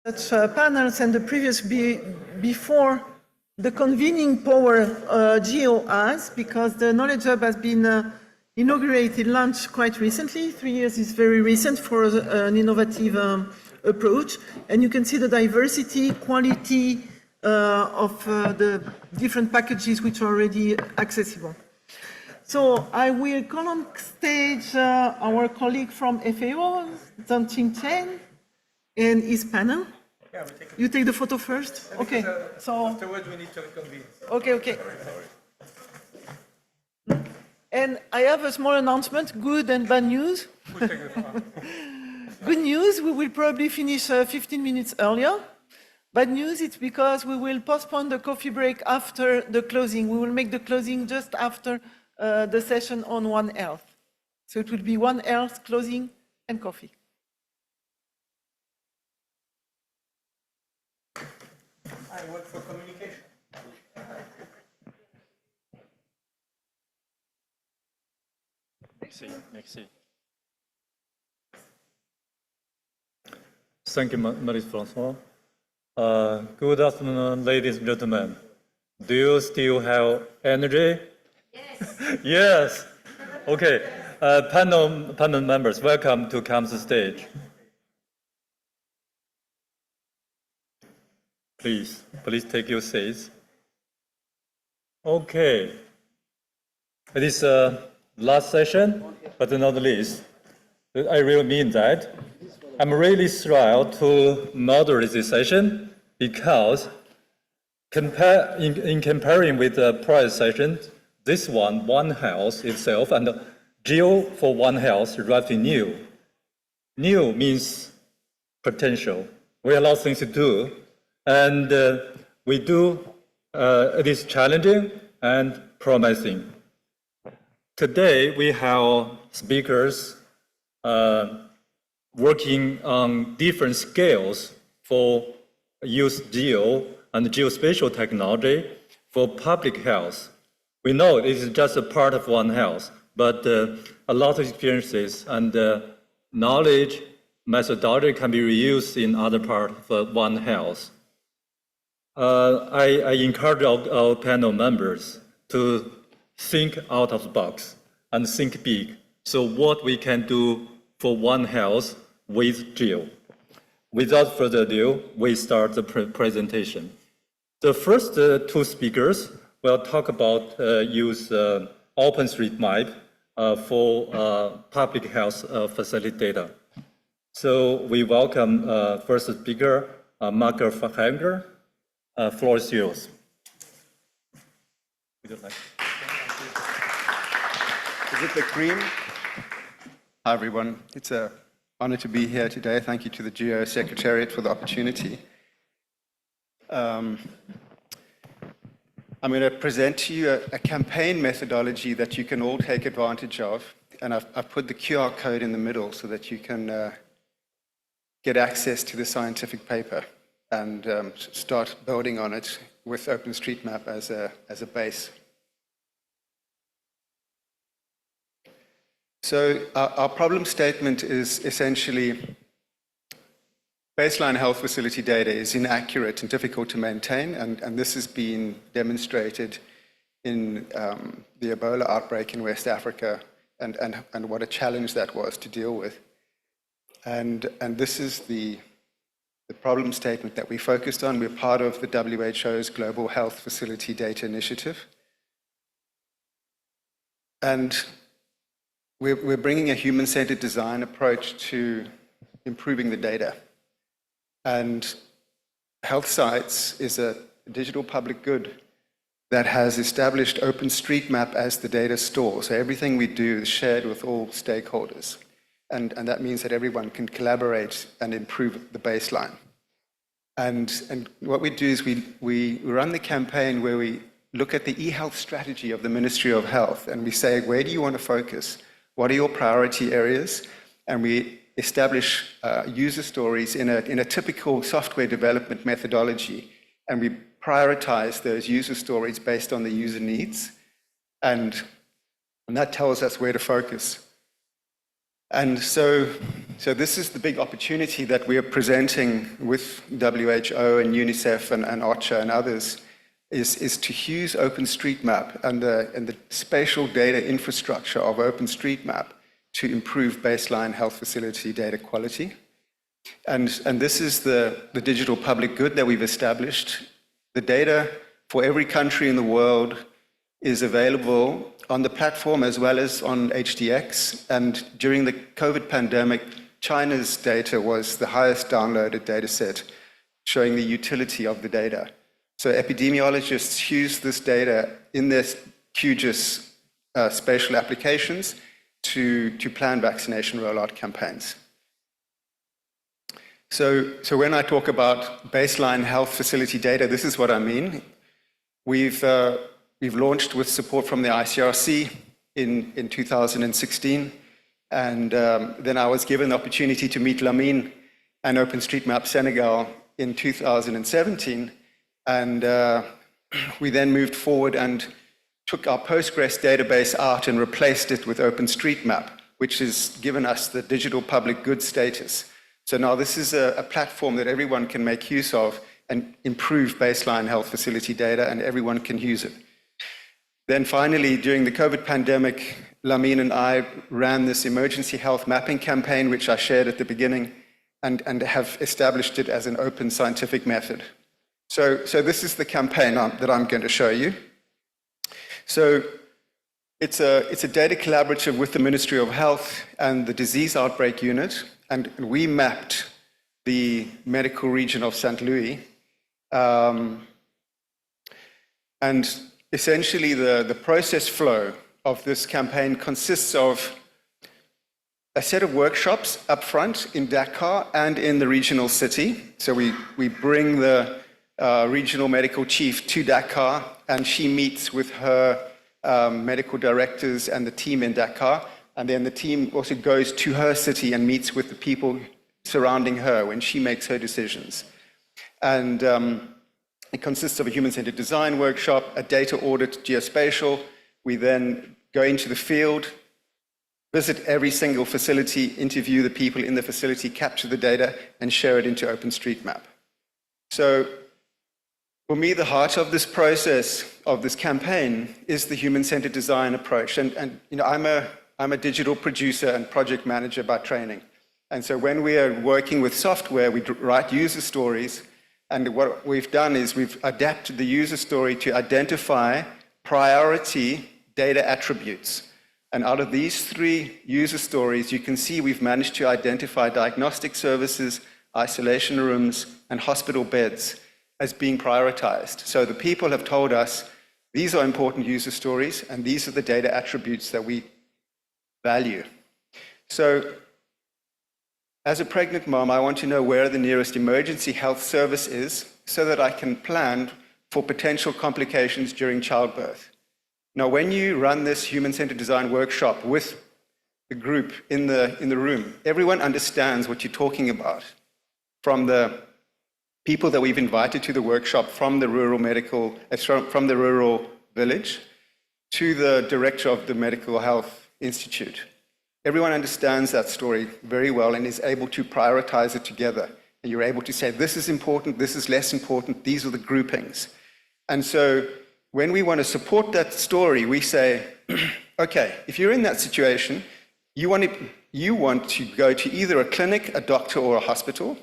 such panels and the previous before the convening power GEO has, because the Knowledge Hub has been inaugurated, launched quite recently. 3 years is very recent for an innovative approach. And you can see the diversity, quality of the different packages which are already accessible. So I will call on stage our colleague from FAO, Zhongqing Chen, and his panel. Yeah, we take You take the photo first? Okay. So afterwards we need to reconvene. okay. And I have a small announcement, good and bad news. Good news, we will probably finish 15 minutes earlier. Bad news, it's because we will postpone the coffee break after the closing. We will make the closing just after the session on One Health. So it will be One Health, closing, and coffee. I work for communication. Merci. Thank you, Marie-François. Good afternoon, ladies and gentlemen. Do you still have energy? Yes. Yes. Okay. Panel members, welcome to come to stage. Please take your seats. Okay. It is last session, but not least. I really mean that. I'm really thrilled to moderate this session because in comparing with the prior session, this One Health itself and GEO for One Health is relatively new. New means potential. We have a lot of things to do, and we do. It is challenging and promising. Today we have speakers working on different scales for use GEO and geospatial technology for public health. We know it is just a part of One Health, but a lot of experiences and knowledge, methodology can be reused in other parts of One Health. I encourage our panel members to think out of the box and think big. So what we can do for One Health with GEO. Without further ado, we start the presentation. The first two speakers will talk about use OpenStreetMap for public health facility data. So we welcome first speaker, Marco Verhaegher. Floor is yours. Is it the cream? Hi, everyone. It's an honor to be here today. Thank you to the GEO Secretariat for the opportunity. I'm going to present to you a campaign methodology that you can all take advantage of. And I've put the QR code in the middle so that you can get access to the scientific paper and start building on it with OpenStreetMap as a base. So our problem statement is essentially baseline health facility data is inaccurate and difficult to maintain, and this has been demonstrated in the Ebola outbreak in West Africa and what a challenge that was to deal with. And this is the problem statement that we focused on. We're part of the WHO's Global Health Facility Data Initiative. And we're bringing a human-centered design approach to improving the data. And Health Sites is a digital public good that has established OpenStreetMap as the data store. So everything we do is shared with all stakeholders. And that means that everyone can collaborate and improve the baseline. And what we do is we run the campaign where we look at the e-health strategy of the Ministry of Health, and we say, where do you want to focus? What are your priority areas? And we establish user stories in a typical software development methodology, and we prioritize those user stories based on the user needs, and that tells us where to focus. And so this is the big opportunity that we are presenting with WHO and UNICEF and OCHA and others, is to use OpenStreetMap and the spatial data infrastructure of OpenStreetMap to improve baseline health facility data quality. And this is the digital public good that we've established. The data for every country in the world is available on the platform as well as on HDX. And during the COVID pandemic, China's data was the highest downloaded data set, showing the utility of the data. So epidemiologists use this data in their QGIS spatial applications to plan vaccination rollout campaigns. So when I talk about baseline health facility data, this is what I mean. We've launched with support from the ICRC in 2016, and then I was given the opportunity to meet Lamine and OpenStreetMap Senegal in 2017, and we then moved forward and took our Postgres database out and replaced it with OpenStreetMap, which has given us the digital public good status. So now this is a platform that everyone can make use of and improve baseline health facility data, and everyone can use it. Then finally, during the COVID pandemic, Lamine and I ran this emergency health mapping campaign, which I shared at the beginning, and have established it as an open scientific method. So this is the campaign that I'm going to show you. So it's a data collaborative with the Ministry of Health and the Disease Outbreak Unit, and we mapped the medical region of St. Louis. And essentially the process flow of this campaign consists of a set of workshops up front in Dakar and in the regional city. So we bring the regional medical chief to Dakar, and she meets with her medical directors and the team in Dakar. And then the team also goes to her city and meets with the people surrounding her when she makes her decisions. And it consists of a human-centered design workshop, a data audit, geospatial. We then go into the field, visit every single facility, interview the people in the facility, capture the data, and share it into OpenStreetMap. So for me, the heart of this process, of this campaign, is the human-centered design approach. And you know, I'm a digital producer and project manager by training. And so when we are working with software, we write user stories. And what we've done is we've adapted the user story to identify priority data attributes. And out of these 3 user stories, you can see we've managed to identify diagnostic services, isolation rooms, and hospital beds as being prioritized. So the people have told us, these are important user stories, and these are the data attributes that we value. So as a pregnant mom, I want to know where the nearest emergency health service is so that I can plan for potential complications during childbirth. Now, when you run this human-centered design workshop with the group in the room, everyone understands what you're talking about. From the people that we've invited to the workshop, from the rural village, to the director of the Medical Health Institute. Everyone understands that story very well and is able to prioritize it together. And you're able to say, this is important, this is less important, these are the groupings. And so when we want to support that story, we say, okay, if you're in that situation, you want to go to either a clinic, a doctor, or a hospital.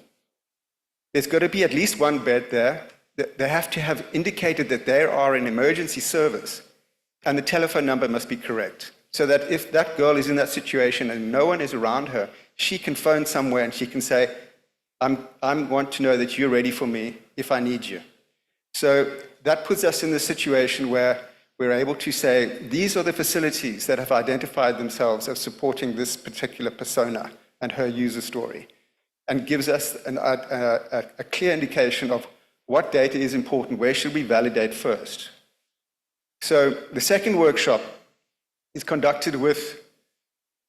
There's got to be at least 1 bed there. They have to have indicated that they are an emergency service, and the telephone number must be correct. So that if that girl is in that situation and no one is around her, she can phone somewhere and she can say, I want to know that you're ready for me if I need you. So that puts us in the situation where we're able to say, these are the facilities that have identified themselves as supporting this particular persona and her user story, and gives us a clear indication of what data is important, where should we validate first. So the second workshop is conducted with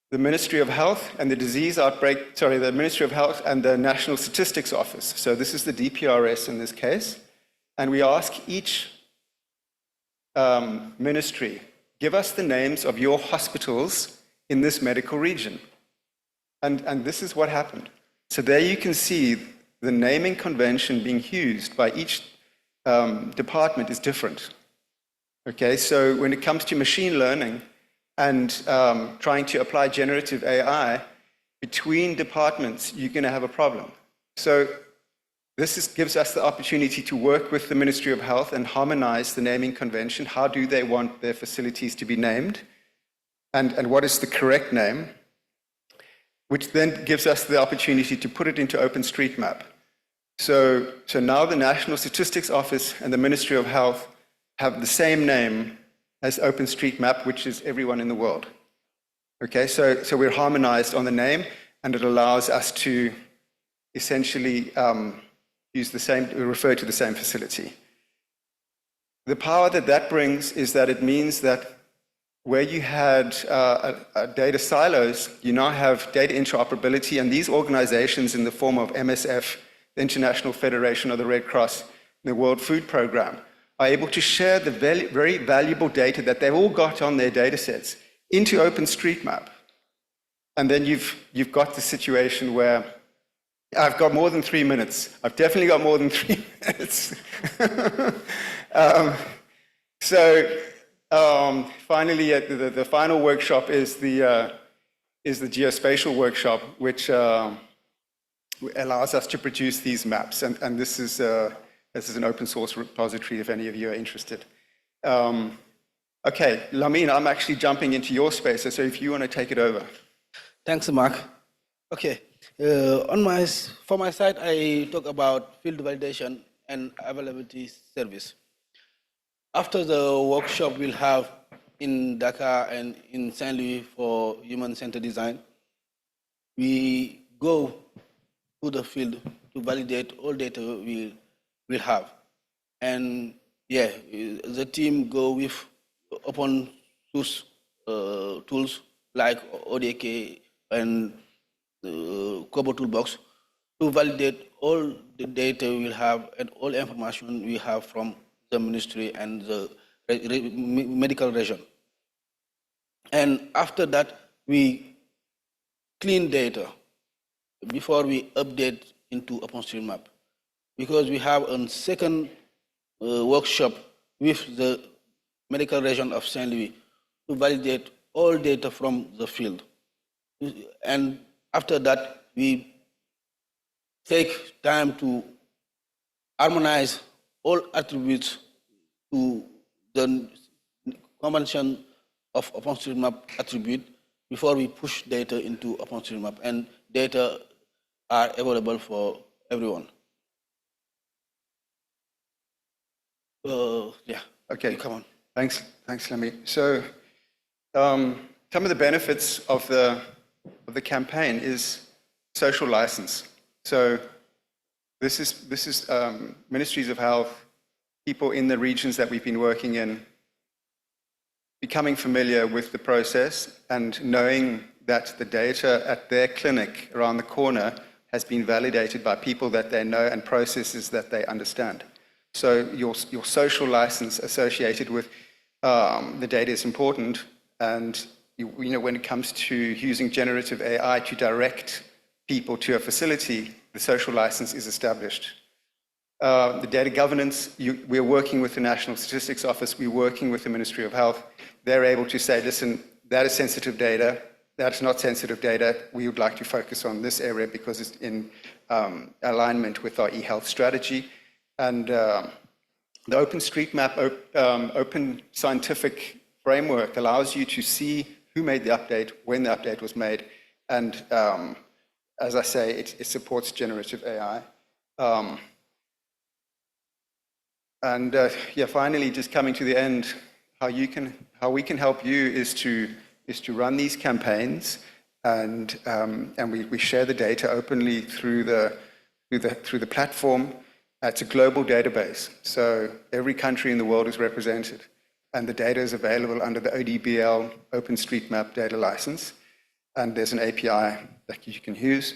the Ministry of Health and the the Ministry of Health and the National Statistics Office. So this is the DPRS in this case. And we ask each ministry, give us the names of your hospitals in this medical region. And this is what happened. So there you can see the naming convention being used by each department is different. Okay, so when it comes to machine learning and trying to apply generative AI between departments, you're going to have a problem. So this gives us the opportunity to work with the Ministry of Health and harmonize the naming convention. How do they want their facilities to be named? And what is the correct name? Which then gives us the opportunity to put it into OpenStreetMap. So now the National Statistics Office and the Ministry of Health have the same name as OpenStreetMap, which is everyone in the world. Okay, so we're harmonized on the name, and it allows us to essentially refer to the same facility. The power that brings is that it means that where you had data silos, you now have data interoperability, and these organizations in the form of MSF, the International Federation of the Red Cross, the World Food Programme, are able to share the very valuable data that they've all got on their data sets into OpenStreetMap. And then you've got the situation where I've got more than 3 minutes. I've definitely got more than 3 minutes. Finally, the final workshop is the geospatial workshop, which allows us to produce these maps. And this is an open source repository if any of you are interested. Okay, Lamine, I'm actually jumping into your space, so if you want to take it over. Thanks, Mark. Okay, for my side, I talk about field validation and availability service. After the workshop we'll have in Dakar and in Saint Louis for human-centered design, we go to the field to validate all data we'll have. And yeah, the team go with open source tools like ODK and Kobo Toolbox to validate all the data we'll have and all information we have from the ministry and the medical region. And after that, we clean data before we update into OpenStreetMap, because we have a second workshop with the medical region of Saint Louis to validate all data from the field. And after that, we take time to harmonize all attributes to the convention of OpenStreetMap attribute before we push data into OpenStreetMap, and data are available for everyone. Yeah. Okay. Come on. Thanks, Lami. So, some of the benefits of the campaign is social license. So, this is ministries of health, people in the regions that we've been working in, becoming familiar with the process and knowing that the data at their clinic around the corner has been validated by people that they know and processes that they understand. So your social license associated with the data is important, and when it comes to using generative AI to direct people to a facility, the social license is established. The data governance, we're working with the National Statistics Office, we're working with the Ministry of Health. They're able to say, listen, that is sensitive data, that's not sensitive data. We would like to focus on this area because it's in alignment with our e-health strategy. And the OpenStreetMap open scientific framework allows you to see who made the update, when the update was made, and as I say, it supports generative AI. Finally, just coming to the end, how we can help you is to run these campaigns, and we share the data openly through the platform. It's a global database, so every country in the world is represented, and the data is available under the ODBL OpenStreetMap data license, and there's an API that you can use.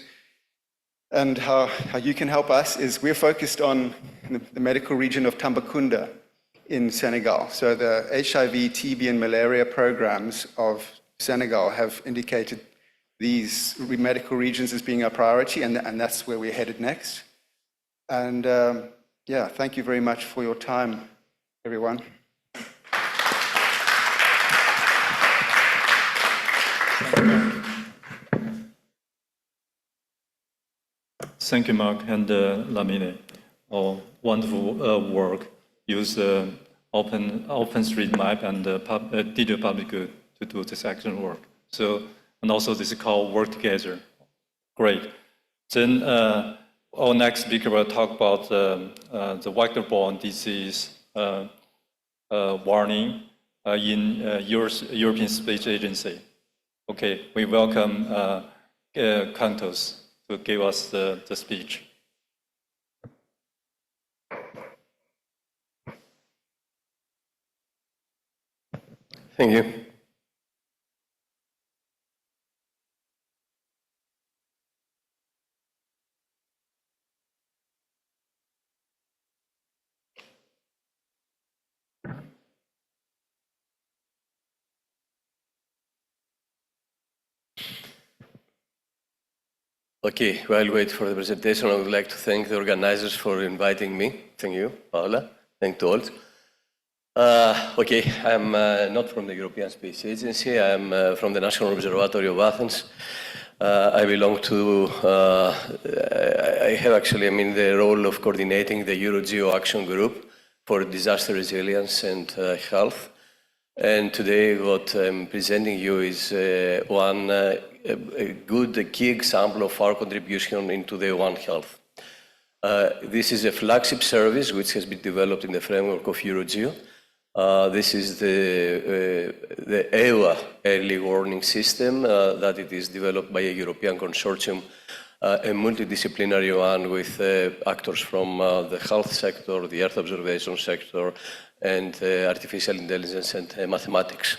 And how you can help us is we're focused on the medical region of Tambacounda in Senegal. So the HIV, TB, and malaria programs of Senegal have indicated these medical regions as being our priority, and that's where we're headed next. And yeah, thank you very much for your time, everyone. Thank you, Mark and Lamine. Oh, wonderful work. Use OpenStreetMap and digital public good to do this action work. So, and also this is called work together. Great. Then our next speaker will talk about the vector-borne disease warning in European Space Agency. Okay, we welcome Kantos to give us the speech. Thank you. Okay, while we wait for the presentation, I would like to thank the organizers for inviting me. Thank you, Paola. Thank you all. Okay, I'm not from the European Space Agency. I'm from the National Observatory of Athens. I belong to, I have actually, the role of coordinating the EuroGeo Action Group for Disaster Resilience and Health. And today what I'm presenting you is a good key example of our contribution into the One Health. This is a flagship service which has been developed in the framework of EuroGeo. This is the EWA early warning system that it is developed by a European consortium, a multidisciplinary one with actors from the health sector, the Earth observation sector, and artificial intelligence and mathematics.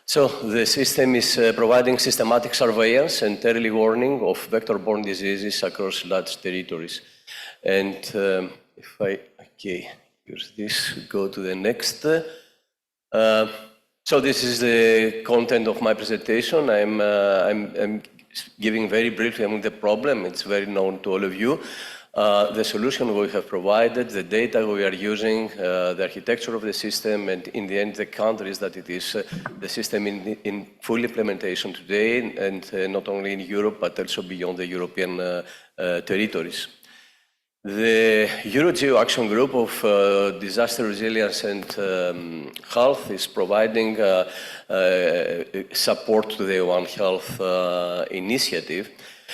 So the system is providing systematic surveillance and early warning of vector-borne diseases across large territories. And if I, use this, go to the next. So this is the content of my presentation. I'm giving very briefly the problem. It's very known to all of you. The solution we have provided, the data we are using, the architecture of the system, and in the end, the countries that it is the system in full implementation today, and not only in Europe, but also beyond the European territories. The EuroGeo Action Group of Disaster Resilience and Health is providing support to the One Health initiative.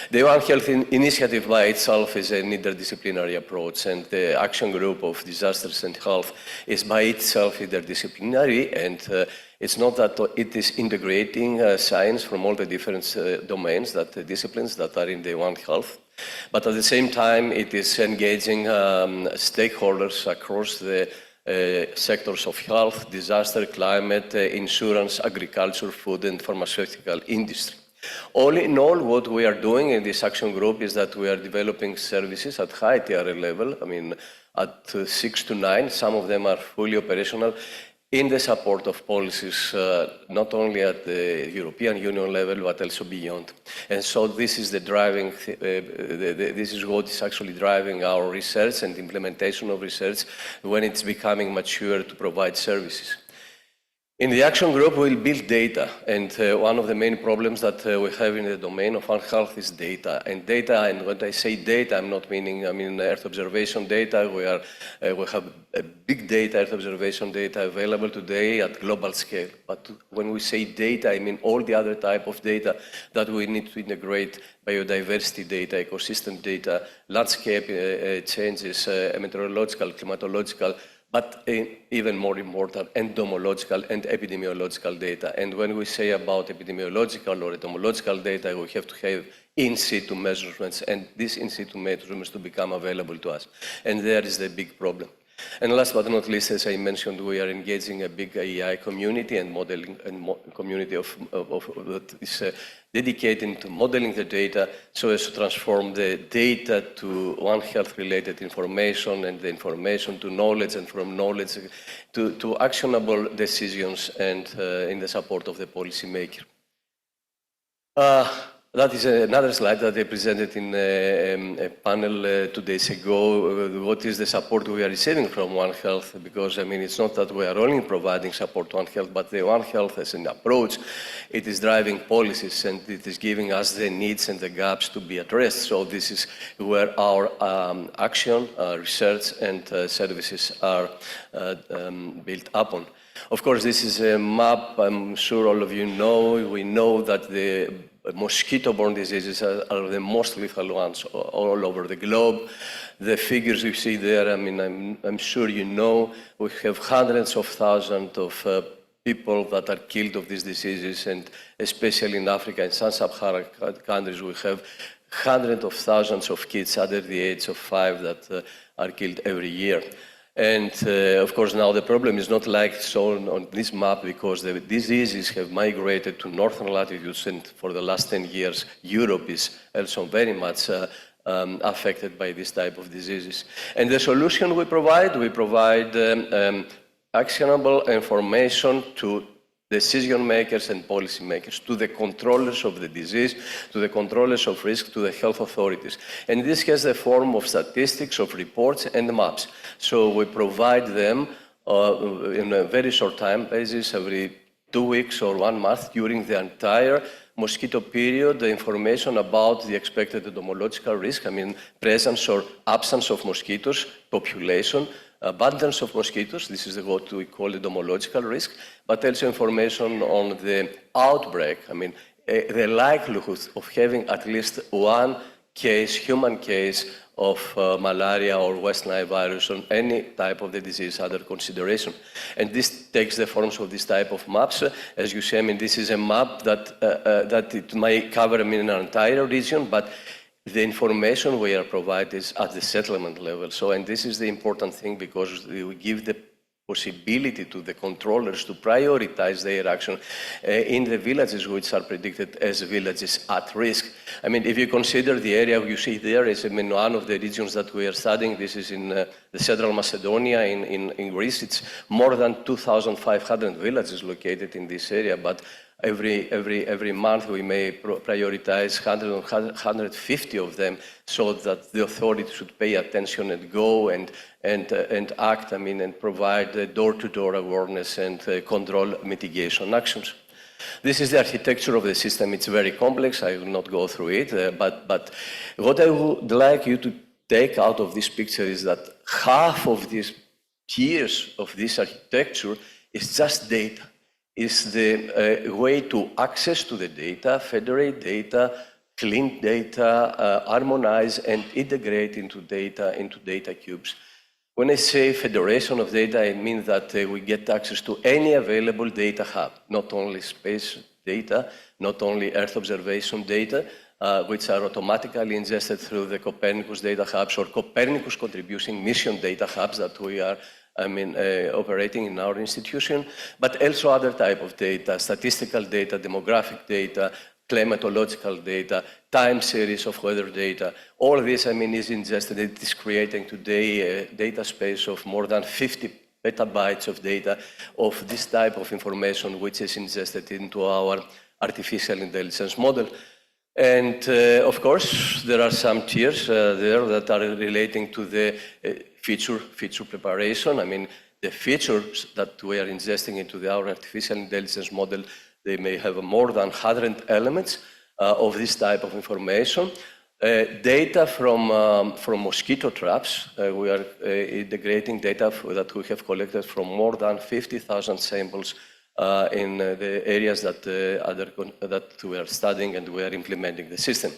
The One Health initiative by itself is an interdisciplinary approach, and the Action Group of Disasters and Health is by itself interdisciplinary, and it's not that it is integrating science from all the different domains, disciplines that are in the One Health, but at the same time it is engaging stakeholders across the sectors of health, disaster, climate, insurance, agriculture, food and pharmaceutical industry. All in all, what we are doing in this action group is that we are developing services at high TRL level, at 6 to 9, some of them are fully operational, in the support of policies, not only at the European Union level, but also beyond. And so this is the driving, this is what is actually driving our research and implementation of research when it's becoming mature to provide services. In the action group, we'll build data, and one of the main problems that we have in the domain of One Health is data. And data, and when I say data, I'm not meaning, Earth observation data. We have a big data, Earth observation data available today at global scale. But when we say data, I mean all the other type of data that we need to integrate: biodiversity data, ecosystem data, landscape changes, meteorological, climatological, but even more important, entomological and epidemiological data. And when we say about epidemiological or entomological data, we have to have in situ measurements, and these in situ measurements to become available to us. And there is the big problem. And last but not least, as I mentioned, we are engaging a big AI community and modeling and community that is dedicated to modeling the data so as to transform the data to One Health-related information, and the information to knowledge, and from knowledge to actionable decisions, and in the support of the policymaker. That is another slide that I presented in a panel 2 days ago. What is the support we are receiving from One Health? Because, I mean, it's not that we are only providing support to One Health, but the One Health as an approach, it is driving policies and it is giving us the needs and the gaps to be addressed. So this is where our action, research and services are built upon. Of course, this is a map, I'm sure all of you know. We know that the mosquito-borne diseases are the most lethal ones all over the globe. The figures you see there, I mean, I'm sure you know, we have hundreds of thousands of people that are killed of these diseases, and especially in Africa and sub-Saharan countries, we have hundreds of thousands of kids under the age of 5 that are killed every year. And of course, now the problem is not like shown on this map because the diseases have migrated to northern latitudes, and for the last 10 years, Europe is also very much affected by this type of diseases. And the solution we provide actionable information to decision makers and policy makers, to the controllers of the disease, to the controllers of risk, to the health authorities. And this has the form of statistics, of reports and maps. So we provide them in a very short time basis, every 2 weeks or 1 month during the entire mosquito period, the information about the expected entomological risk, I mean presence or absence of mosquitoes, population, abundance of mosquitoes, this is what we call entomological risk, but also information on the outbreak, I mean, the likelihood of having at least one case, human case of malaria or West Nile virus or any type of the disease under consideration. And this takes the forms of this type of maps. As you say, I mean, this is a map that it may cover, I mean, an entire region, but the information we are provided is at the settlement level. So, and this is the important thing because we give the possibility to the controllers to prioritize their action in the villages which are predicted as villages at risk. I mean, if you consider the area you see there is, I mean, one of the regions that we are studying, this is in the Central Macedonia in Greece. It's more than 2,500 villages located in this area, but every month we may prioritize 100 or 150 of them so that the authorities should pay attention and go and act, I mean, and provide door-to-door awareness and control mitigation actions. This is the architecture of the system. It's very complex. I will not go through it, but what I would like you to take out of this picture is that half of these tiers of this architecture is just data. Is the way to access to the data, federate data, clean data, harmonize and integrate into data cubes. When I say federation of data, I mean that we get access to any available data hub, not only space data, not only Earth observation data, which are automatically ingested through the Copernicus data hubs or Copernicus contributing mission data hubs that we are operating in our institution, but also other type of data, statistical data, demographic data, climatological data, time series of weather data. All of this, I mean, is ingested. It is creating today a data space of more than 50 petabytes of data of this type of information, which is ingested into our artificial intelligence model. And of course, there are some tiers there that are relating to the feature preparation. I mean, the features that we are ingesting into our artificial intelligence model, they may have more than 100 elements of this type of information. Data from mosquito traps. We are integrating data that we have collected from more than 50,000 samples in the areas that we are studying and we are implementing the system.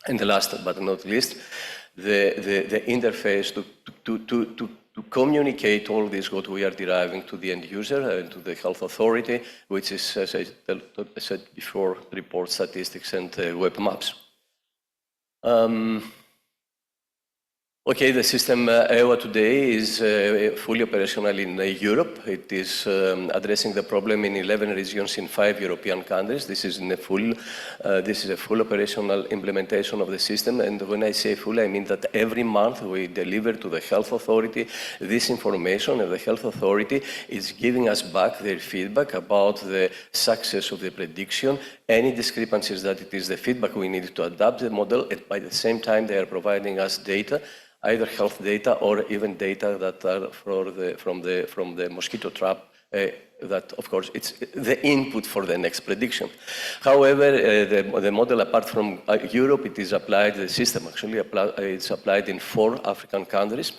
And the last but not least, the interface to communicate all this, what we are deriving to the end user and to the health authority, which is, as I said before, report statistics and web maps. Okay, the system EOA today is fully operational in Europe. It is addressing the problem in 11 regions in 5 European countries. This is a full operational implementation of the system. And when I say full, I mean that every month we deliver to the health authority this information, and the health authority is giving us back their feedback about the success of the prediction any discrepancies that it is the feedback we need to adapt the model, and by the same time they are providing us data, either health data or even data that are from the mosquito trap. That, of course, it's the input for the next prediction. However, the model, apart from Europe, it is applied, the system actually, it's applied in 4 African countries,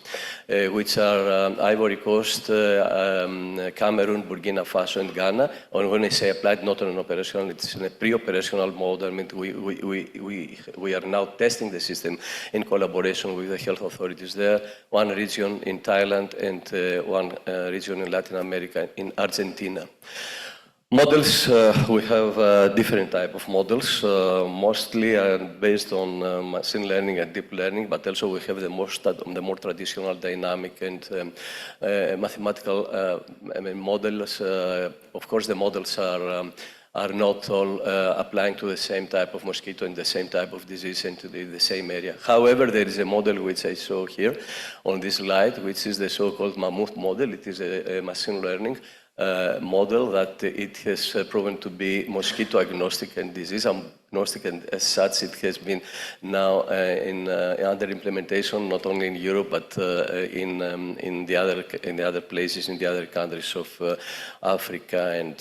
which are Ivory Coast, Cameroon, Burkina Faso, and Ghana. And when I say applied, not on an operational, it's in a pre-operational mode. I mean, we are now testing the system in collaboration with the health authorities there, one region in Thailand and one region in Latin America, in Argentina. Models, we have different type of models, mostly based on machine learning and deep learning, but also we have the more traditional dynamic and mathematical models. Of course, the models are not all applying to the same type of mosquito and the same type of disease and to the same area. However, there is a model which I saw here on this slide, which is the so-called Mammoth model. It is a machine learning model that it has proven to be mosquito agnostic and disease agnostic, and as such it has been now under implementation not only in Europe but in the other places, in the other countries of Africa and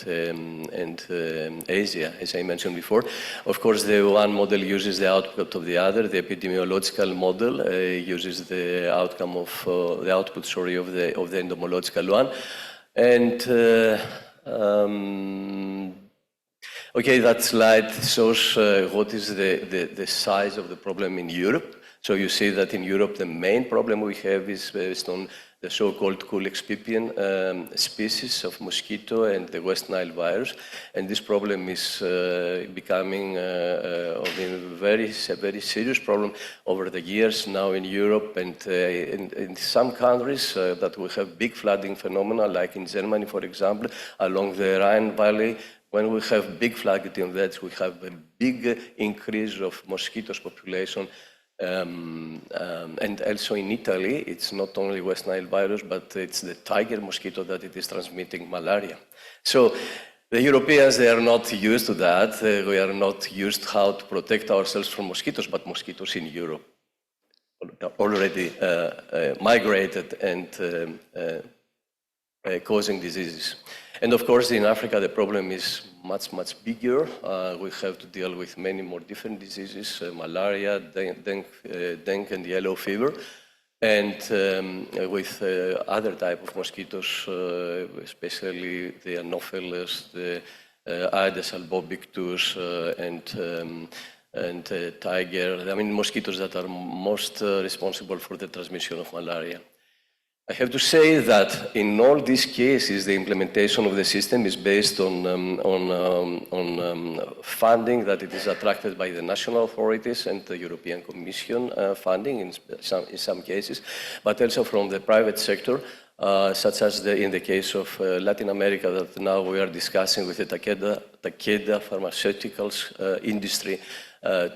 Asia, as I mentioned before. Of course, the one model uses the output of the other. The epidemiological model uses the outcome of the output, sorry, of the entomological one. And okay, that slide shows what is the size of the problem in Europe. So you see that in Europe the main problem we have is based on the so-called Culex pipiens species of mosquito and the West Nile virus. And this problem is becoming a very serious problem over the years now in Europe and in some countries that we have big flooding phenomena, like in Germany, for example, along the Rhine Valley. When we have big flooding events, we have a big increase of mosquitoes population. And also in Italy, it's not only West Nile virus, but it's the tiger mosquito that it is transmitting malaria. So the Europeans, they are not used to that. We are not used how to protect ourselves from mosquitoes, but mosquitoes in Europe already migrated and causing diseases. And of course, in Africa, the problem is much bigger. We have to deal with many more different diseases, malaria, dengue, and yellow fever, and with other type of mosquitoes, especially the Anopheles, the Aedes albopictus, and tiger. I mean, mosquitoes that are most responsible for the transmission of malaria. I have to say that in all these cases, the implementation of the system is based on funding that it is attracted by the national authorities and the European Commission funding in some cases, but also from the private sector, such as in the case of Latin America that now we are discussing with the Takeda pharmaceuticals industry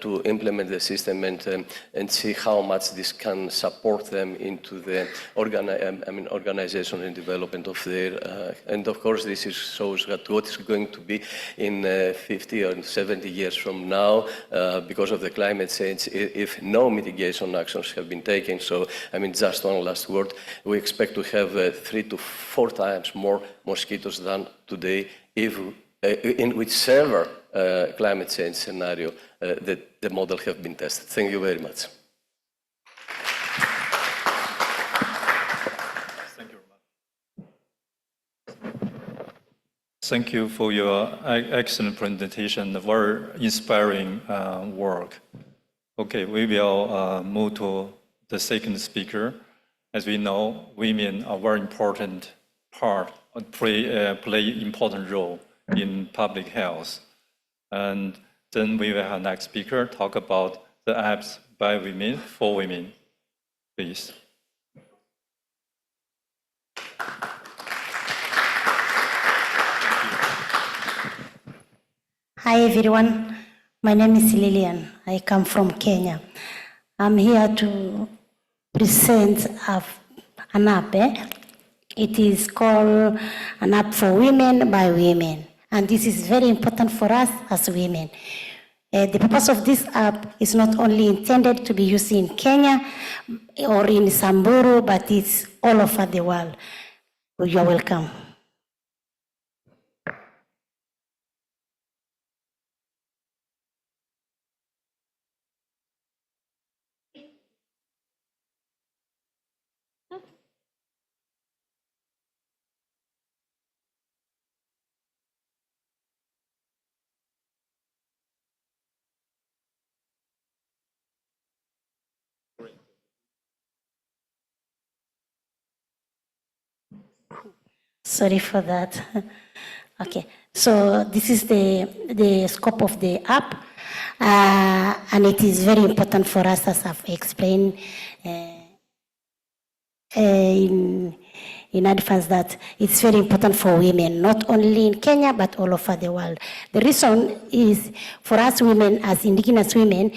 to implement the system and see how much this can support them into the organization and development of their, and of course this shows that what is going to be in 50 or 70 years from now because of the climate change if no mitigation actions have been taken. So, I mean, just one last word, we expect to have 3 to 4 times more mosquitoes than today if in whichever climate change scenario that the model have been tested. Thank you very much. Thank you very much. Thank you for your excellent presentation, very inspiring work. Okay, we will move to the second speaker. As we know, women are very important part, play important role in public health. And then we will have next speaker talk about the apps by women, for women. Please. Hi everyone, my name is Lillian. I come from Kenya. I'm here to present an app. It is called an app for women by women. And this is very important for us as women. The purpose of this app is not only intended to be used in Kenya or in Samburu, but it's all over the world. You are welcome. Sorry for that. Okay, so this is the scope of the app, and it is very important for us, as I've explained in advance, that it's very important for women, not only in Kenya, but all over the world. The reason is for us women, as indigenous women,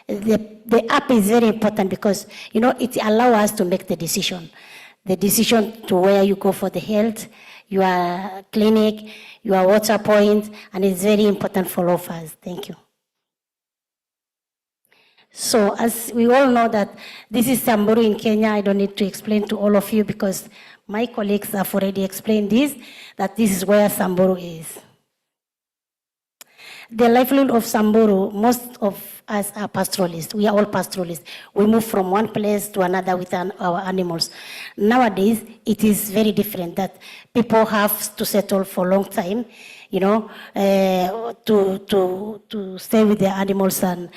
the app is very important because, it allows us to make the decision to where you go for the health, your clinic, your water point, and it's very important for all of us. Thank you. So as we all know that this is Samburu in Kenya, I don't need to explain to all of you because my colleagues have already explained this, that this is where Samburu is. The livelihood of Samburu, most of us are pastoralists. We are all pastoralists. We move from one place to another with our animals. Nowadays, it is very different that people have to settle for a long time, to stay with their animals and,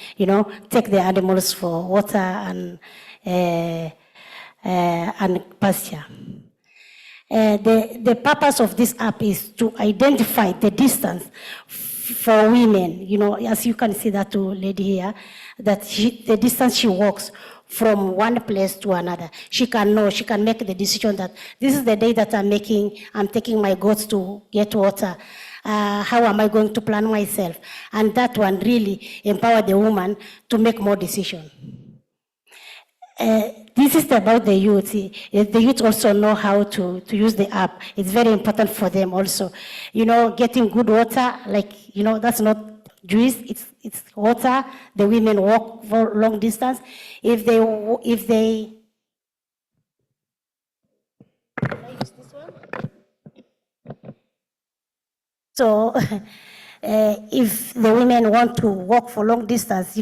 take their animals for water and pasture. The purpose of this app is to identify the distance for women, as you can see that lady here, that the distance she walks from one place to another. She can make the decision that this is the day that I'm taking my goats to get water. How am I going to plan myself? And that one really empower the woman to make more decisions. This is about the youth. The youth also know how to use the app. It's very important for them also. Getting good water, that's not juice, it's water. The women walk for long distance. If they So if the women want to walk for long distance,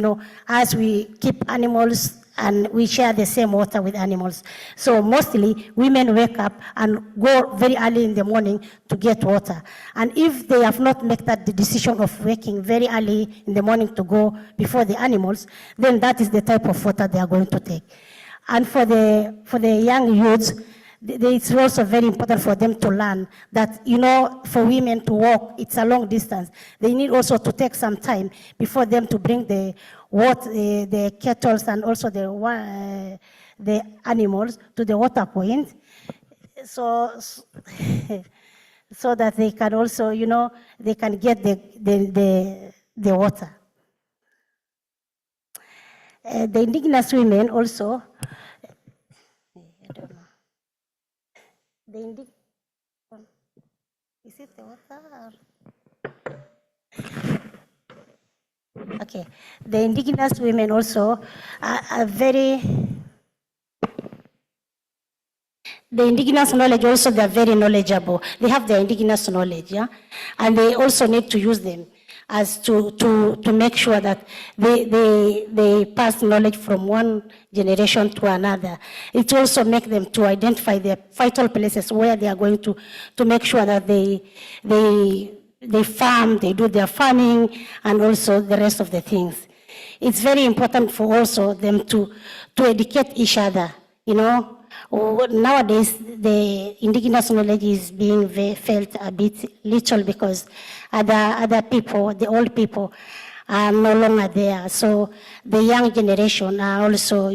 as we keep animals and we share the same water with animals. So mostly women wake up and go very early in the morning to get water. And if they have not made that the decision of waking very early in the morning to go before the animals, then that is the type of water they are going to take. And for the young youths, it's also very important for them to learn that, for women to walk, it's a long distance. They need also to take some time before them to bring the kettles and also the animals to the water point, so that they can also, they can get the water. The indigenous women also, is it the water or? Okay, the indigenous women also are very, the indigenous knowledge also, they're very knowledgeable. They have their indigenous knowledge, yeah? And they also need to use them as to make sure that they pass knowledge from one generation to another. It also makes them to identify the vital places where they are going to make sure that they farm, they do their farming, and also the rest of the things. It's very important for also them to educate each other, Nowadays, the indigenous knowledge is being felt a bit little because other people, the old people, are no longer there. So the young generation are also,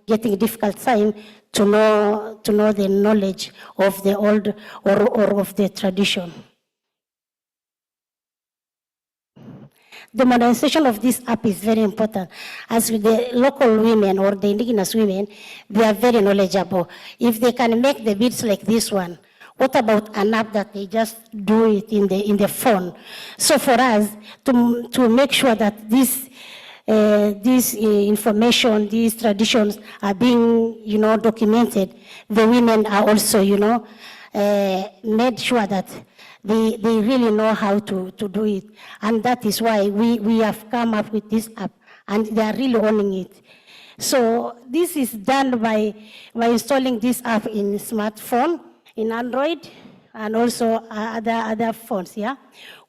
getting a difficult time to know the knowledge of the old or of the tradition. The modernization of this app is very important. As with the local women or the indigenous women, they are very knowledgeable. If they can make the beads like this one, What about an app that they just do it in the phone? So for us to make sure that this information, these traditions are being, documented, the women are also, made sure that they really know how to do it. And that is why we have come up with this app, and they are really owning it. So this is done by installing this app in smartphone, in Android, and also other phones, yeah?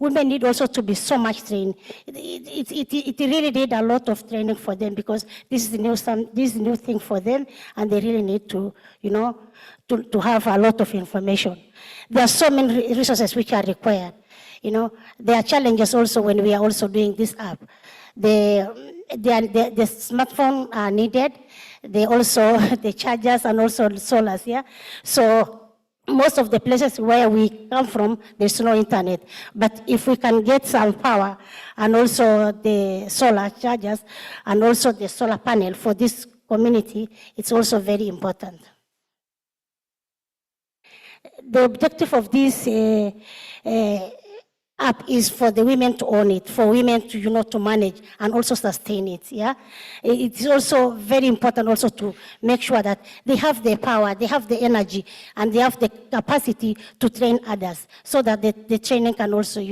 Women need also to be so much trained. It really need a lot of training for them, because this is a new thing for them, and they really need to, to have a lot of information. There are so many resources which are required. There are challenges also when we are also doing this app. The smartphone are needed. They also, the chargers and also solars, yeah? So most of the places where we come from, there's no internet. But if we can get some power and also the solar chargers and also the solar panel for this community, it's also very important. The objective of this app is for the women to own it, for women to, to manage and also sustain it, yeah? It is also very important also to make sure that they have the power, they have the energy, and they have the capacity to train others, so that the training can also,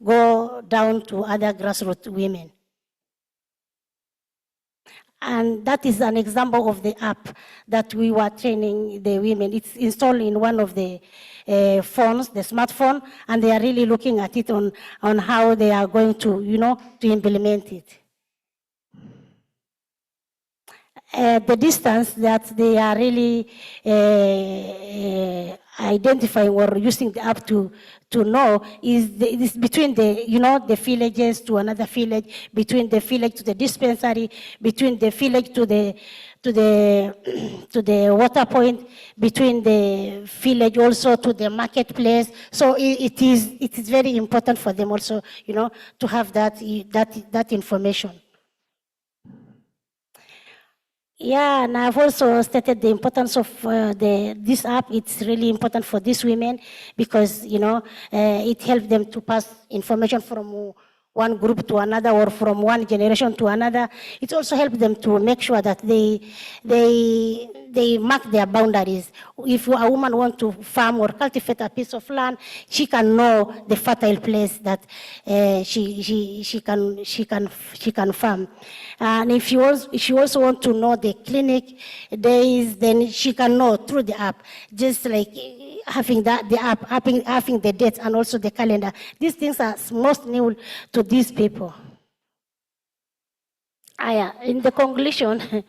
go down to other grassroots women. And that is an example of the app that we were training the women. It's installed in one of the phones, the smartphone, and they are really looking at it on how they are going to, to implement it. The distance that they are really identifying or using the app to know is between the, the villages to another village, between the village to the dispensary, between the village to the water point, between the village also to the marketplace. So it is very important for them also, to have that information. Yeah, and I've also stated the importance of this app. It's really important for these women because, it helps them to pass information from one group to another or from one generation to another. It also helps them to make sure that they mark their boundaries. If a woman wants to farm or cultivate a piece of land, she can know the fertile place that she can farm. And if she also wants to know the clinic days, then she can know through the app, just like having the app, having the dates and also the calendar. These things are most new to these people. In the conclusion,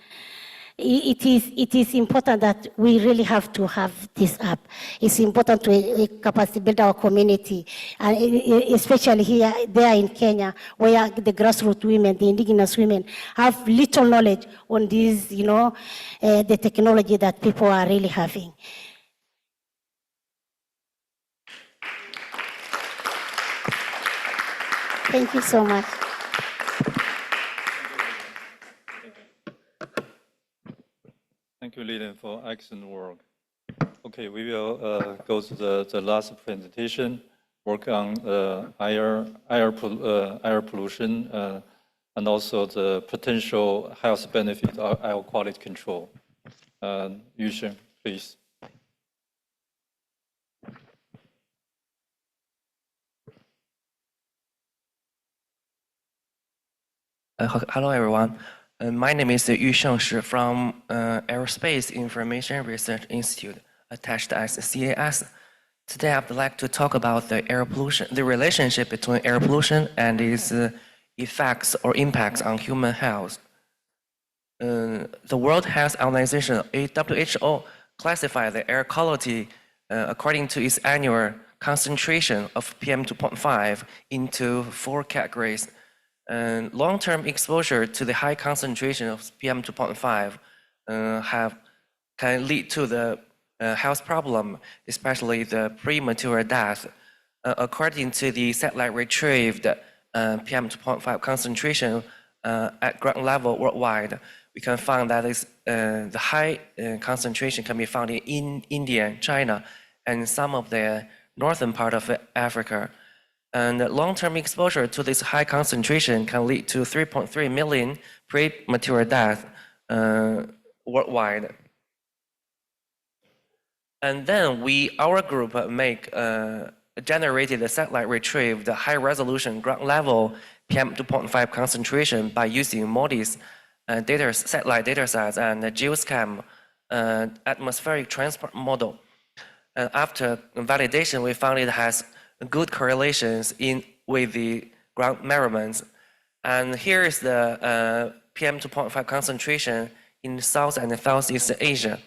it is important that we really have to have this app. It's important to capacity build our community, and especially there in Kenya, where the grassroots women, the indigenous women, have little knowledge on this, the technology that people are really having. Thank you so much. Thank you, Lilian, for excellent work. Okay, we will go to the last presentation, work on air pollution and also the potential health benefit of air quality control. Yusheng, please. Hello, everyone. My name is Yusheng Shi from Aerospace Information Research Institute, attached as CAS. Today, I would like to talk about the air pollution, the relationship between air pollution and its effects or impacts on human health. The World Health Organization, WHO, classifies the air quality according to its annual concentration of PM2.5 into 4 categories. Long-term exposure to the high concentration of PM2.5 can lead to the health problem, especially the premature death. According to the satellite retrieved PM2.5 concentration at ground level worldwide, we can find that the high concentration can be found in India, China, and some of the northern part of Africa. And long-term exposure to this high concentration can lead to 3.3 million premature deaths worldwide. And then our group generated a satellite retrieved high-resolution ground-level PM2.5 concentration by using MODIS satellite datasets and the GEOSCAM atmospheric transport model. And after validation, we found it has good correlations with the ground measurements. And here is the PM2.5 concentration in South and Southeast Asia.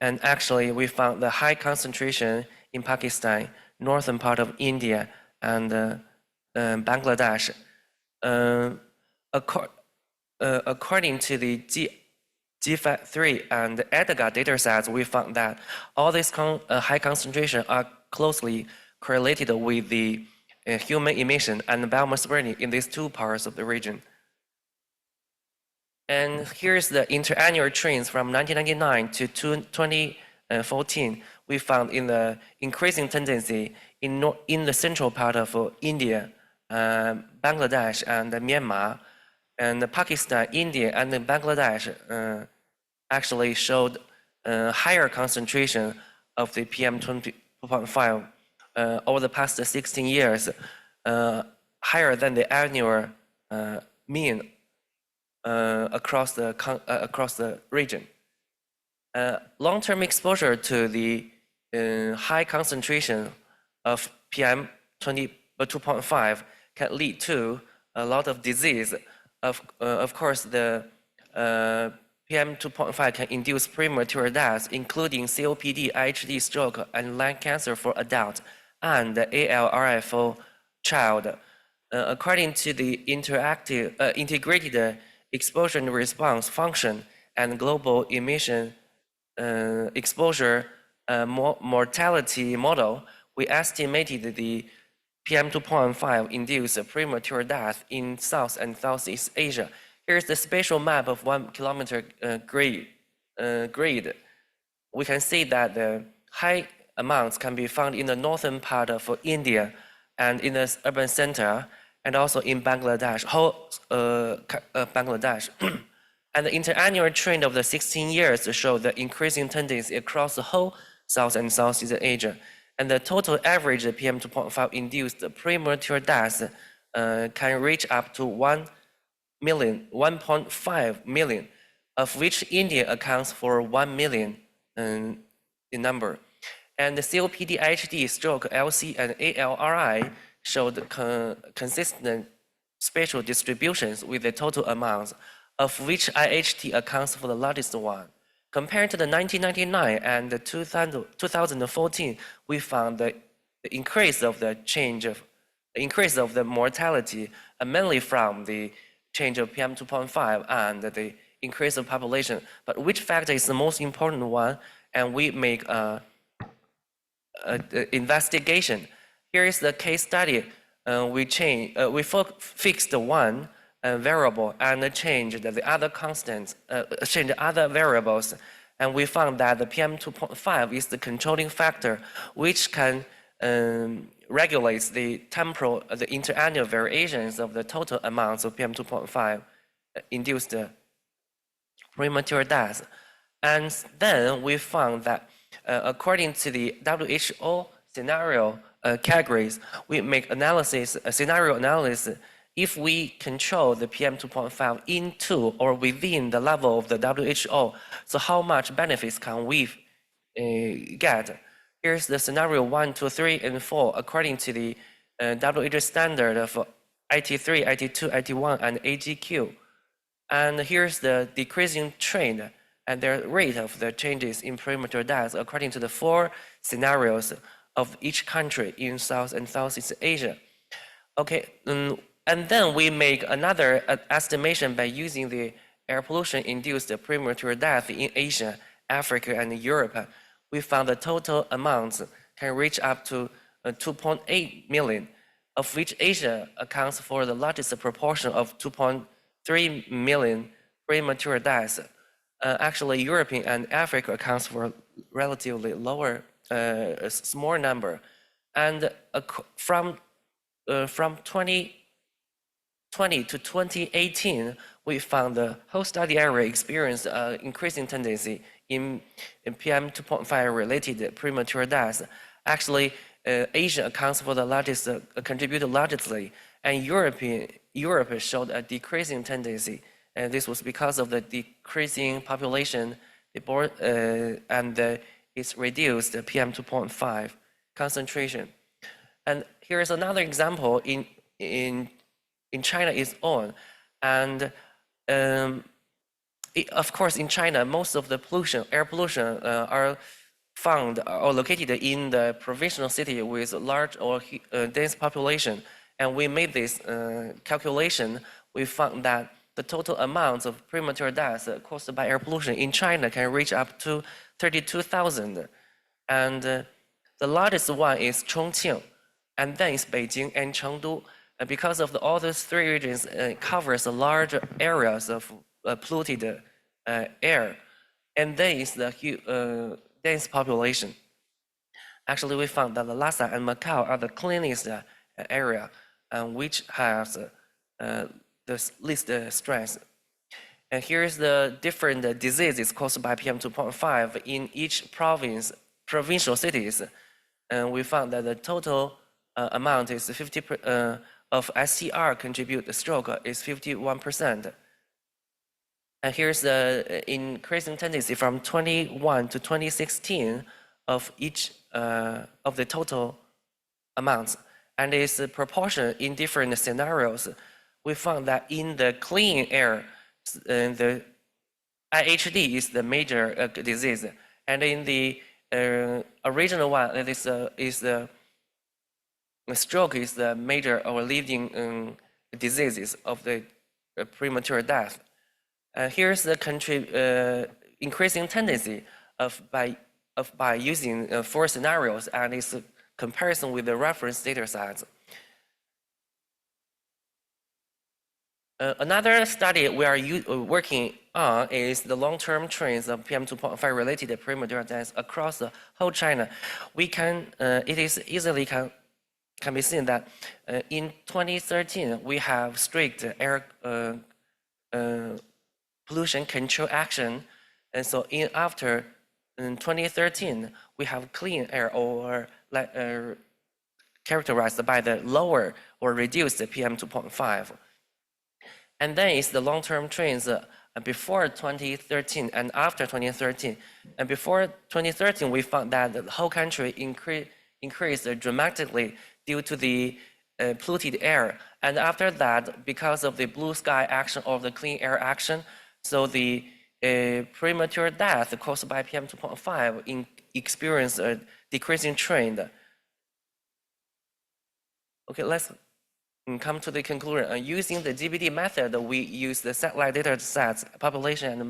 And actually, we found the high concentration in Pakistan, northern part of India, and Bangladesh. According to the GFAT3 and the EDGAR datasets, we found that all these high concentration are closely correlated with the human emission and biomass burning in these two parts of the region. And here's the interannual trends from 1999 to 2014. We found in the increasing tendency in the central part of India, Bangladesh, and Myanmar, and Pakistan, India, and Bangladesh actually showed higher concentration of the PM2.5 over the past 16 years, higher than the annual mean across the region. Long-term exposure to the high concentration of PM2.5 can lead to a lot of disease. Of course, the PM2.5 can induce premature deaths, including COPD, IHD, stroke, and lung cancer for adults, and ALRI for child. According to the integrated exposure and response function and global emission exposure mortality model, we estimated the PM2.5 induced premature death in South and Southeast Asia. Here's the spatial map of 1 kilometer grid. We can see that the high amounts can be found in the northern part of India and in the urban center, and also in Bangladesh, Bangladesh. And the interannual trend of the 16 years show the increasing tendency across the whole South and Southeast Asia. And the total average PM2.5 induced premature deaths can reach up to 1.5 million, of which India accounts for 1 million in number. And the COPD, IHD, stroke, LC, and ALRI showed consistent spatial distributions with the total amounts, of which IHT accounts for the largest one. Compared to the 1999 and the 2014, we found the increase of the mortality, mainly from the change of PM2.5 and the increase of population. But which factor is the most important one? And we make a investigation. Here is the case study. We fixed one variable and changed the other constants, changed other variables, and we found that the PM2.5 is the controlling factor which can regulate the interannual variations of the total amounts of PM2.5 induced premature death. And then we found that according to the WHO scenario categories, we make scenario analysis. If we control the PM2.5 into or within the level of the WHO, so how much benefits can we get? Here's the scenario 1, 2, 3, and 4 according to the WHO standard of IT3, IT2, IT1, and AGQ. And here's the decreasing trend and the rate of the changes in premature deaths according to the 4 scenarios of each country in South and Southeast Asia. Okay. And then we make another estimation by using the air pollution-induced premature death in Asia, Africa, and Europe. We found the total amounts can reach up to 2.8 million, of which Asia accounts for the largest proportion of 2.3 million premature deaths. Actually, Europe and Africa accounts for relatively lower a small number. And from 2020 to 2018, we found the whole study area experienced increasing tendency in PM 2.5 related premature deaths. Actually, Asia accounts for the largest, contributed largely, and Europe showed a decreasing tendency. And this was because of the decreasing population and its reduced PM 2.5 concentration. And here is another example in China its own. And of course, in China, most of the pollution, air pollution, are found or located in the provincial city with large or dense population. And we made this calculation. We found that the total amount of premature deaths caused by air pollution in China can reach up to 32,000. And the largest one is Chongqing, and then it's Beijing and Chengdu. And because of all these three regions, covers large areas of polluted air, and then is the dense population. Actually, we found that Lhasa and Macau are the cleanest area, which has the least stress. And here's the different diseases caused by PM 2.5 in each provincial cities. And we found that the total amount is 50% of SCR contribute the stroke is 51%. And here's the increasing tendency from 21 to 2016 of each of the total amounts. And its proportion in different scenarios. We found that in the clean air, the IHD is the major disease. And in the original one, it is the stroke is the major or leading diseases of the premature death. Here's the increasing tendency of by using 4 scenarios and its comparison with the reference data sets. Another study we are working on is the long-term trends of PM 2.5 related premature deaths across the whole China. We can, it is easily can be seen that in 2013 we have strict air pollution control action, and so after 2013 we have clean air or characterized by the lower or reduced PM 2.5. And then it's the long-term trends before 2013 and after 2013. And before 2013, we found that the whole country increased dramatically due to the polluted air. And after that, because of the blue sky action or the clean air action, so the premature death caused by PM 2.5 experienced a decreasing trend. Okay, let's come to the conclusion. Using the GBD method, we use the satellite data sets, population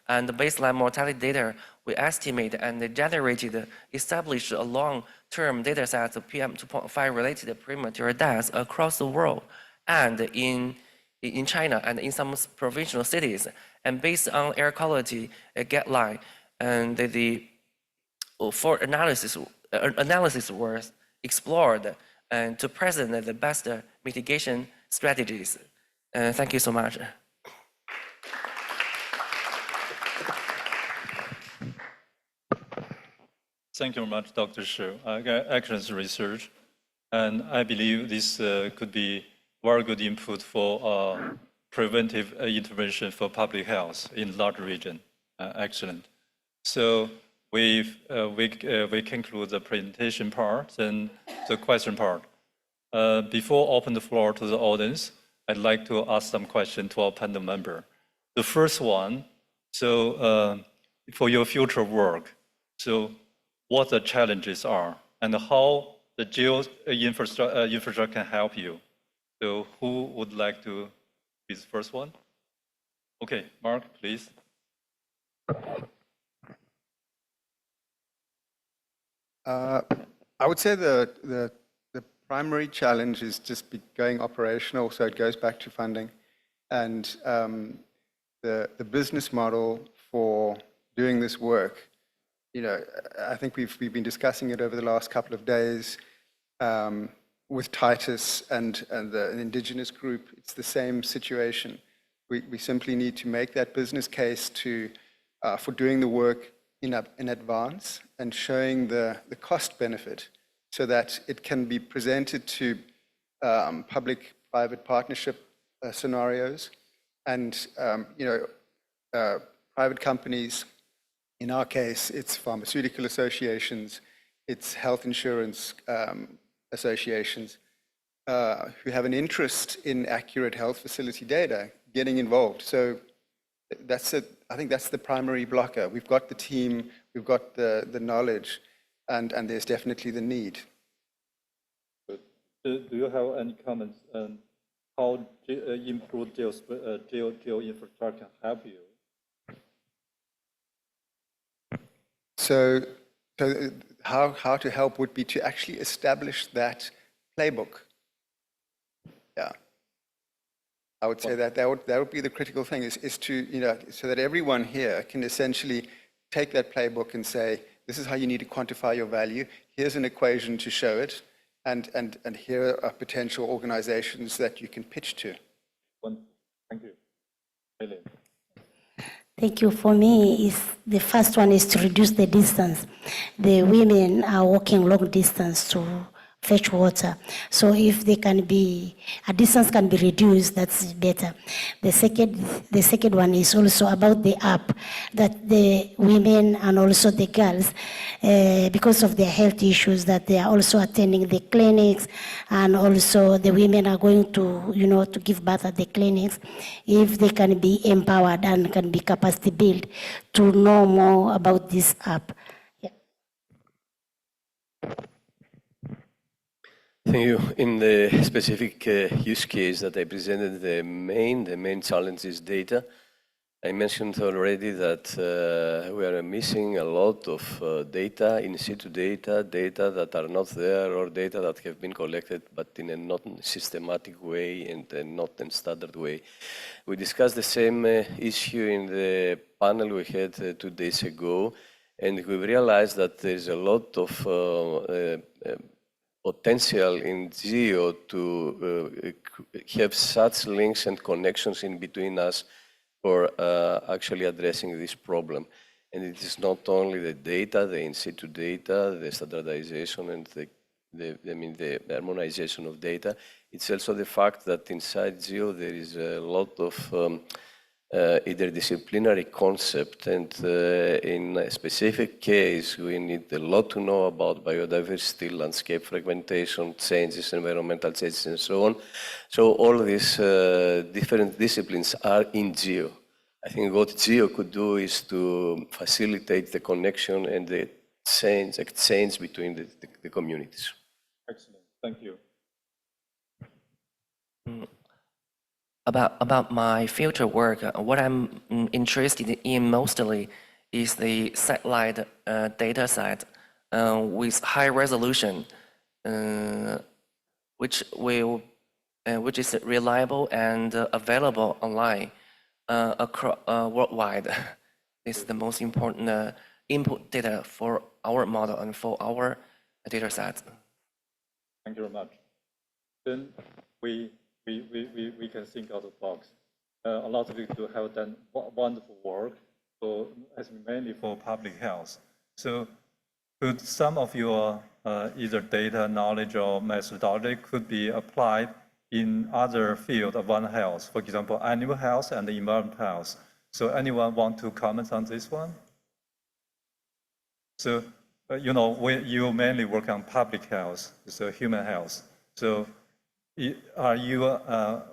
and the baseline mortality data. We estimate and established a long-term data set of PM 2.5 related premature deaths across the world and in China and in some provincial cities. And based on air quality guideline, and for analysis was explored and to present the best mitigation strategies. Thank you so much. Thank you very much, Dr. Shi. Excellent research. And I believe this could be very good input for preventive intervention for public health in large region. Excellent. So we conclude the presentation part and the question part. Before open the floor to the audience, I'd like to ask some questions to our panel member. The first one, so for your future work, so what the challenges are and how the geo infrastructure can help you. So who would like to be the first one? Okay, Mark, please. I would say the primary challenge is just going operational, so it goes back to funding. And the business model for doing this work you know, I think we've been discussing it over the last couple of days with Titus and an indigenous group. It's the same situation. We simply need to make that business case for doing the work in advance and showing the cost benefit so that it can be presented to public-private partnership scenarios. And, you know, private companies, in our case, it's pharmaceutical associations, it's health insurance associations who have an interest in accurate health facility data getting involved. So that's it. I think that's the primary blocker. We've got the team, we've got the knowledge, and there's definitely the need. Do you have any comments on how improved geo infrastructure help you? So how to help would be to actually establish that playbook. Yeah. I would say that would be the critical thing is to, you know, so that everyone here can essentially take that playbook and say, this is how you need to quantify your value. Here's an equation to show it. And here are potential organizations that you can pitch to. Thank you. Eileen. Thank you. For me, the first one is to reduce the distance. The women are walking long distance to fetch water. So if a distance can be reduced, that's better. The second one is also about the app that the women and also the girls, because of their health issues, that they are also attending the clinics, and also the women are going to, you know, to give birth at the clinics. If they can be empowered and can be capacity built to know more about this app. Thank you. In the specific use case that I presented, the main challenge is data. I mentioned already that we are missing a lot of data, in situ data that are not there, or data that have been collected but in a not systematic way and not in standard way. We discussed the same issue in the panel we had 2 days ago, and we realized that there is a lot of potential in Geo to have such links and connections in between us for actually addressing this problem. And it is not only the data, the in situ data, the standardization and the harmonization of data. It's also the fact that inside Geo there is a lot of interdisciplinary concept, and in a specific case we need a lot to know about biodiversity, landscape fragmentation, changes, environmental changes and so on. So all these different disciplines are in Geo. I think what Geo could do is to facilitate the connection and the exchange between the communities. Excellent, thank you. About my future work, what I'm interested in mostly is the satellite data set with high resolution, which is reliable and available online across worldwide. This is the most important input data for our model and for our data set. Thank you very much. Then we can think out of the box. A lot of people have done wonderful work, mainly for public health. So could some of your either data, knowledge, or methodology could be applied in other fields of One Health, for example, animal health and environmental health? So anyone want to comment on this one? So, you know, you mainly work on public health, so human health. So are you,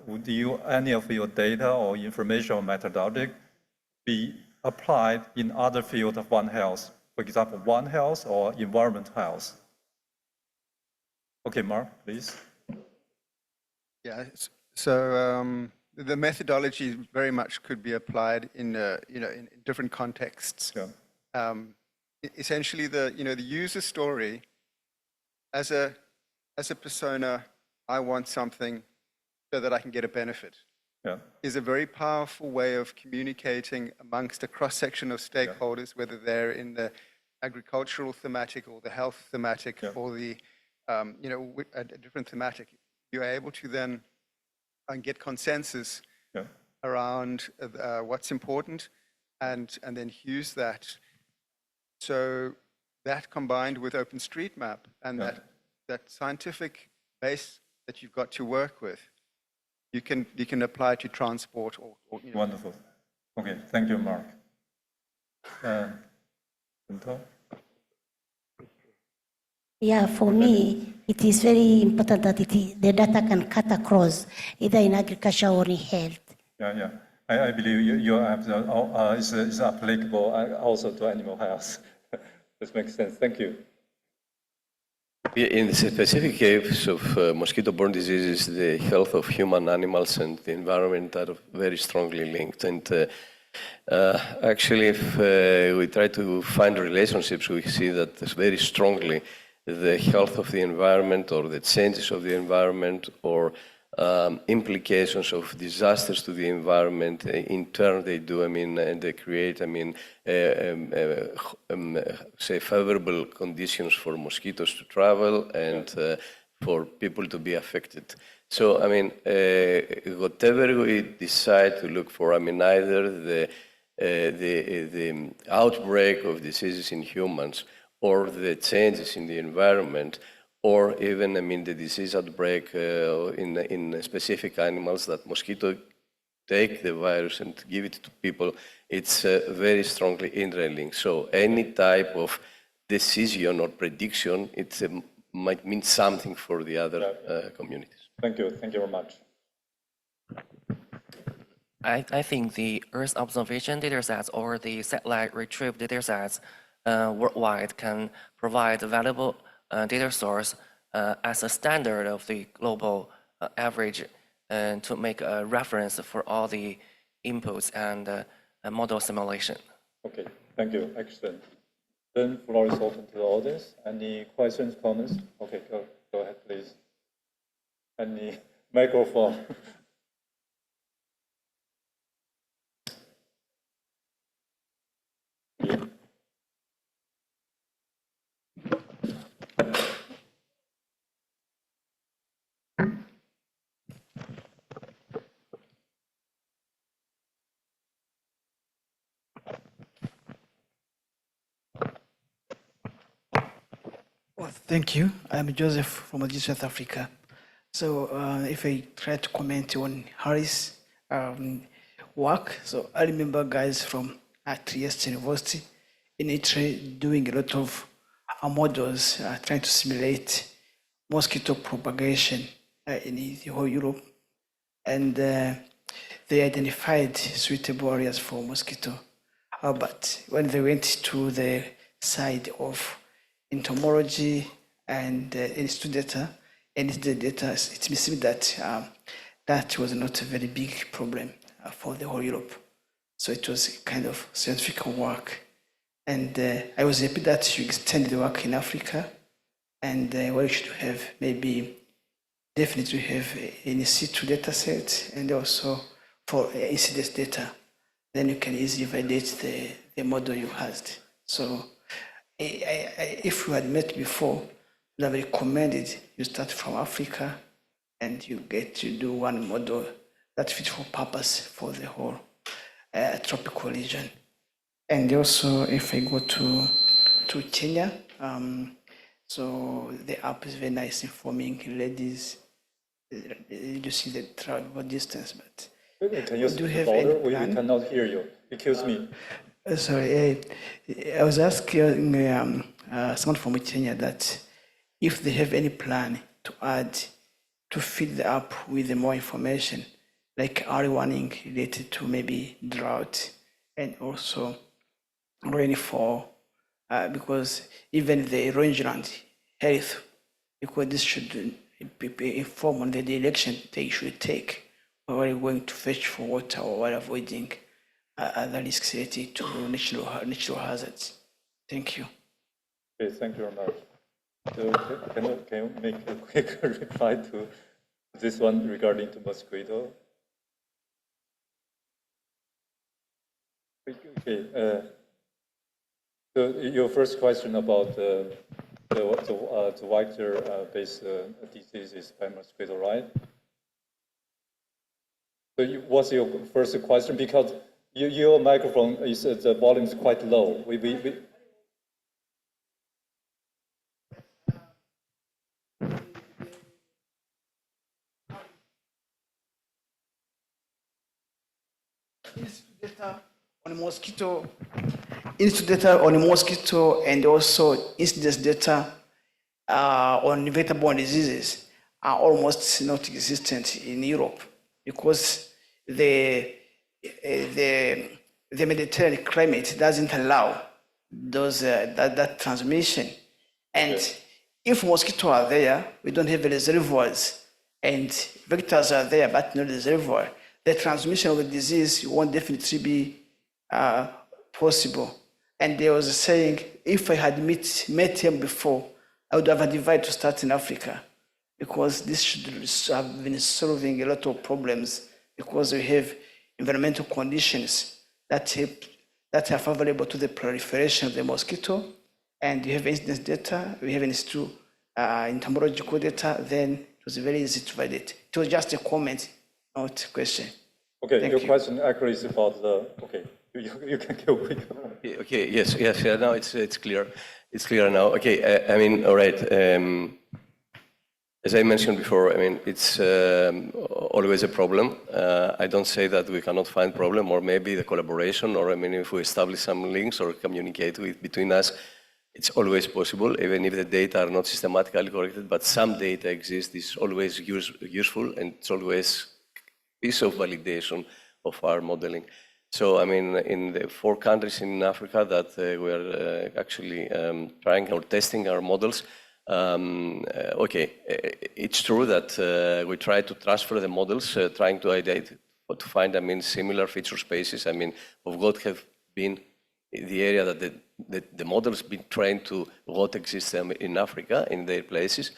would any of your data or information or methodology be applied in other fields of One Health, for example, One Health or environment health? Okay, Mark, please. Yeah, so the methodology very much could be applied in, you know, in different contexts. Yeah. Essentially, the user story as a persona, I want something so that I can get a benefit, is a very powerful way of communicating amongst a cross-section of stakeholders, whether they're in the agricultural thematic or the health thematic Yeah. or the, a different thematic, you're able to then get consensus Yeah. around what's important and then use that. So that combined with OpenStreetMap and Yeah. that scientific base that you've got to work with, you can apply to transport or Wonderful. Okay, thank you, Mark. Bento? Yeah, for me, it is very important that the data can cut across, either in agriculture or in health. Yeah. I believe your app is applicable also to animal health. This makes sense. Thank you. In the specific case of mosquito-borne diseases, the health of human, animals, and the environment are very strongly linked. And actually, if we try to find relationships, we see that very strongly the health of the environment or the changes of the environment or implications of disasters to the environment, in turn they do, and they create, say, favorable conditions for mosquitoes to travel and for people to be affected. So, whatever we decide to look for, either the outbreak of diseases in humans or the changes in the environment, or even, the disease outbreak in specific animals that mosquito take the virus and give it to people, it's very strongly interlinked. So any type of decision or prediction, it might mean something for the other communities. Thank you very much. I think the Earth observation datasets or the satellite retrieved datasets worldwide can provide a valuable data source as a standard of the global average and to make a reference for all the inputs and model simulation. Okay, thank you. Excellent. Then floor is open to the audience. Any questions, comments? Okay, go ahead, please. Any microphone? Well, thank you. I'm Joseph from South Africa. So if I try to comment on Harris' work, so I remember guys from Trieste University in Italy doing a lot of models trying to simulate mosquito propagation in the whole Europe. And they identified suitable areas for mosquito. But when they went to the side of entomology and institute data, and the data, it seems that that was not a very big problem for the whole Europe. So it was kind of scientific work. And I was happy that you extended the work in Africa, and we should have maybe definitely have in situ data set and also for incidence data. Then you can easily validate the model you had. So if we had met before, I would have recommended you start from Africa and you get to do one model that fits for purpose for the whole tropical region. And also, if I go to Kenya, so the app is very nice informing ladies. You see the travel distance, but Can you do you speak have louder? any We plan? cannot hear you. Excuse me. Sorry, I was asking someone from Kenya that if they have any plan to add, to feed the app with more information, like early warning related to maybe drought and also rainfall, because even the rangeland health, because this should inform on the direction they should take while going to fetch for water or while avoiding other risks related to natural hazards. Thank you. Okay, thank you very much. So can you make a quick reply to this one regarding to mosquito? Okay, So your first question about the vector-based diseases by mosquito, right? So what's your first question? Because your microphone is the volume is quite low. Data on mosquito, data on mosquito, and also incidence data on vector-borne diseases are almost not existent in Europe because the Mediterranean climate doesn't allow those that transmission. And if mosquitoes are there, we don't have reservoirs, and vectors are there but no reservoir. The transmission of the disease won't definitely be possible. And they was saying, if I had met him before, I would have advised to start in Africa, because this should have been solving a lot of problems, because we have environmental conditions that are favorable to the proliferation of the mosquito, and you have incidence data, we have entomological data, then it was very easy to validate. It was just a comment, not a question. Okay, Thank your you. question actually is about the, okay, you can go with it. Okay, yes, yeah, now it's clear. It's clear now. Okay, I mean, all right. As I mentioned before, I mean, it's always a problem. I don't say that we cannot find problem, or maybe the collaboration, or I mean, if we establish some links or communicate between us, it's always possible, even if the data are not systematically corrected, but some data exist, is always useful, and it's always piece of validation of our modeling. So, I mean, in the 4 countries in Africa that we are actually trying or testing our models, okay, it's true that we try to transfer the models, trying to find, I mean, similar feature spaces, I mean, of what have been the area that the models been trained to what exists in Africa, in their places.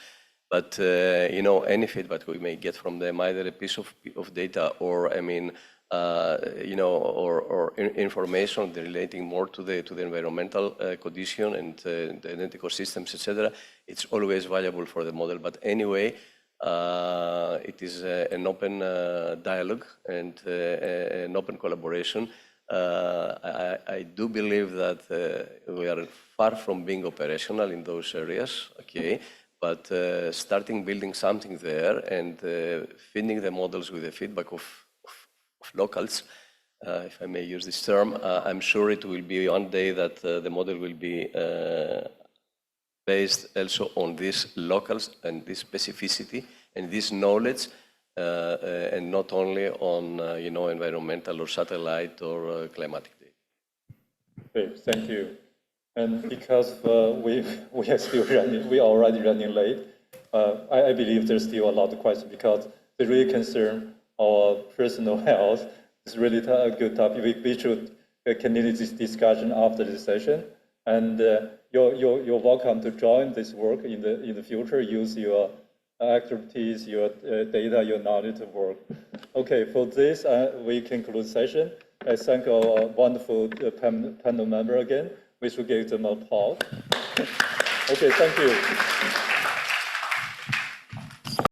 But, you know, any feedback we may get from them, either a piece of data or, I mean, you know, or information relating more to the environmental condition and the ecosystems, etc. It's always valuable for the model. But anyway, it is an open dialogue and an open collaboration. I do believe that we are far from being operational in those areas, okay? But starting building something there and feeding the models with the feedback of locals, if I may use this term, I'm sure it will be one day that the model will be based also on these locals and this specificity and this knowledge, and not only on you know, environmental or satellite or climatic data. Okay, thank you. And because we are still running, we are already running late, I believe there's still a lot of questions because they really concern our personal health. It's really a good topic. We should continue this discussion after this session. And you're welcome to join this work in the future. Use your expertise, your data, your knowledge to work. Okay, for this, we conclude session. I thank our wonderful panel member again. We should give them applause. Okay, thank you.